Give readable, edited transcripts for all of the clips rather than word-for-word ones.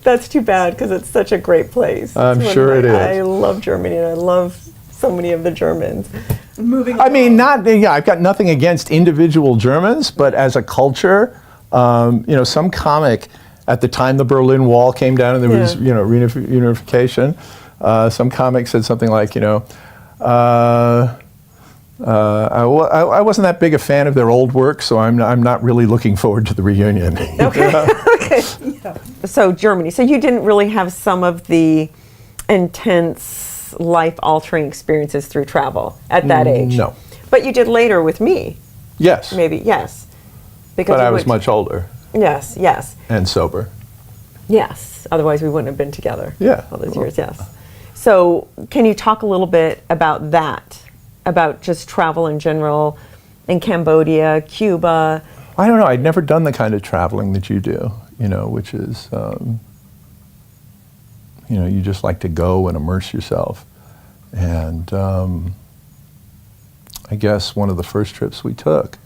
That's too bad because it's such a great place. I'm sure it is. I love Germany and I love so many of the Germans. I mean, I've got nothing against individual Germans, but as a culture, some comic at the time the Berlin Wall came down and there was, reunification, some comic said something like, I wasn't that big a fan of their old work, so I'm not really looking forward to the reunion. Okay. Okay. Yeah. So Germany. So you didn't really have some of the intense life-altering experiences through travel at that age. No. But you did later with me. Yes. Maybe, yes. Because but I was much older. Yes, yes. And sober. Yes. Otherwise we wouldn't have been together. Yeah. All those years, yes. So can you talk a little bit about that? About just travel in general in Cambodia, Cuba? I don't know. I'd never done the kind of traveling that you do, which is, you just like to go and immerse yourself. And I guess one of the first trips we took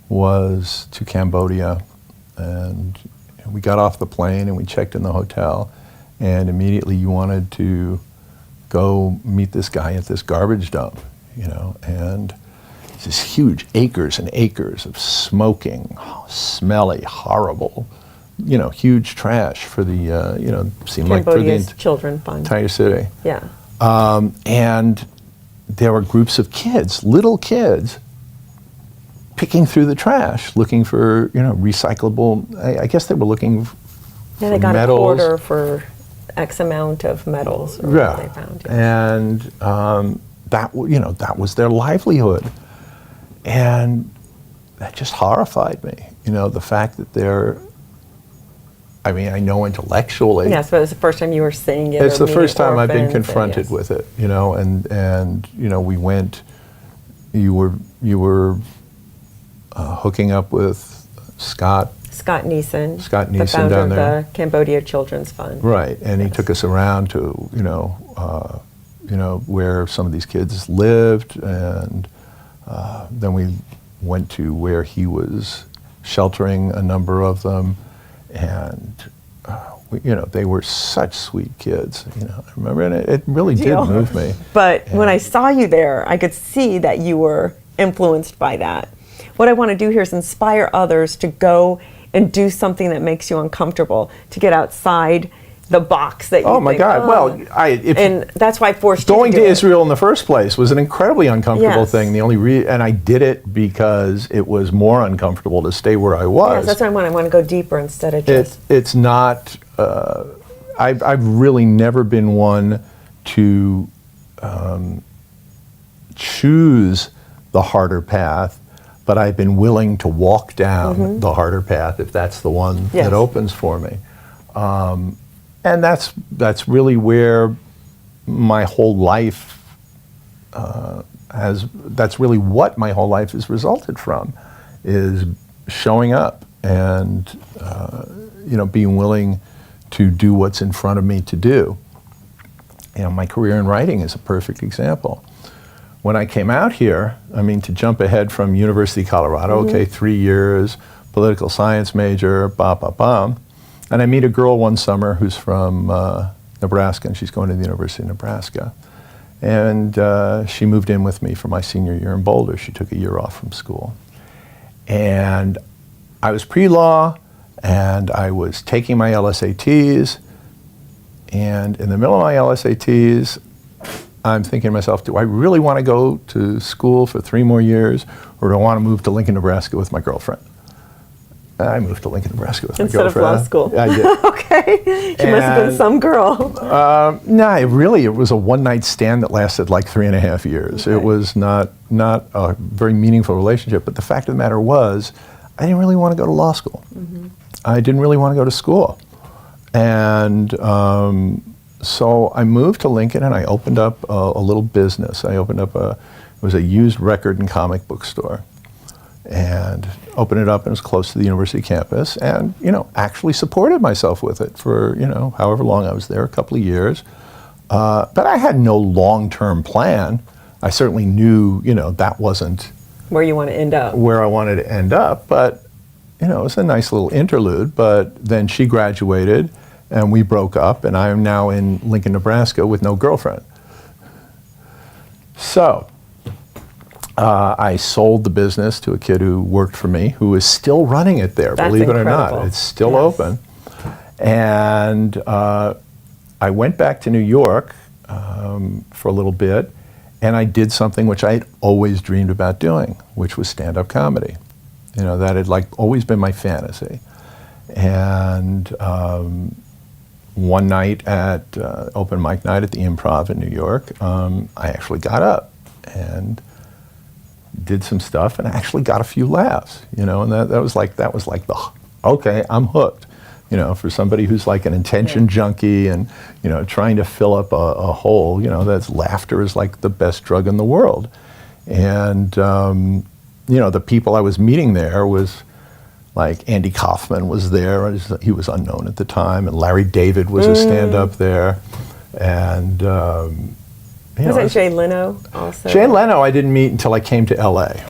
was to Cambodia. And we got off the plane and we checked in the hotel. And immediately you wanted to go meet this guy at this garbage dump. And it's this huge acres and acres of smoking, smelly, horrible, huge trash for the, seemed like for the children fun. Entire city. Yeah. And there were groups of kids, little kids, picking through the trash, looking for, recyclable, I guess they were looking for they got metals. A quarter for X amount of metals. Or yeah. They found. Yeah. And that was their livelihood. And that just horrified me. The fact that they're, I know intellectually. Yes, but it was the first time you were seeing it. It's the first time I've been confronted with it, and we went, you were hooking up with Scott Neeson. The founder down there. Of the Cambodia Children's Fund. Right, and he took us around to, where some of these kids lived, and then we went to where he was sheltering a number of them, and they were such sweet kids. I remember, and it really did move me. But when I saw you there, I could see that you were influenced by that. What I want to do here is inspire others to go and do something that makes you uncomfortable, to get outside the box that you Oh my God! Well, and that's why I forced going you to to Israel in the first place was an incredibly uncomfortable yes. thing. The only and I did it because it was more uncomfortable to stay where I was. Yes, that's what I want. I want to go deeper instead of just. It's not. I've really never been one to choose the harder path, but I've been willing to walk down the harder path if that's the one yes. that opens for me. And that's really where my whole life that's really what my whole life has resulted from, is showing up and being willing to do what's in front of me to do. My career in writing is a perfect example. When I came out here, to jump ahead from University of Colorado, 3 years, political science major, and I meet a girl one summer who's from Nebraska, and she's going to the University of Nebraska. And she moved in with me for my senior year in Boulder. She took a year off from school. And I was pre-law, and I was taking my LSATs. And in the middle of my LSATs, I'm thinking to myself, do I really want to go to school for 3 more years, or do I want to move to Lincoln, Nebraska with my girlfriend? I moved to Lincoln, Nebraska with my girlfriend. Instead of law school. I did. Okay. She must have been some girl. No, it was a one-night stand that lasted like 3.5 years. Okay. It was not a very meaningful relationship, but the fact of the matter was, I didn't really want to go to law school. I didn't really want to go to school. And so I moved to Lincoln and I opened up a little business. I opened up it was a used record and comic book store. And opened it up, and it was close to the university campus, and actually supported myself with it for however long I was there, a couple of years. But I had no long-term plan. I certainly knew that wasn't where you want to end up. Where I wanted to end up, but it was a nice little interlude. But then she graduated, and we broke up, and I am now in Lincoln, Nebraska with no girlfriend. So I sold the business to a kid who worked for me, who is still running it there, That's believe it or incredible. not. It's still Yes. open. And I went back to New York for a little bit, and I did something which I had always dreamed about doing, which was stand-up comedy. You know, that had like always been my fantasy. And one night at open mic night at the Improv in New York, I actually got up and did some stuff, and I actually got a few laughs. You know, and that was like the okay, I'm hooked. You know, for somebody who's like an attention junkie and, you know, trying to fill up a hole, you know, that's laughter is like the best drug in the world. And, you know, the people I was meeting there was like Andy Kaufman was there. He was unknown at the time. And Larry David was a stand-up there. And, you know, Wasn't Jay Leno also? Jay Leno I didn't meet until I came to LA.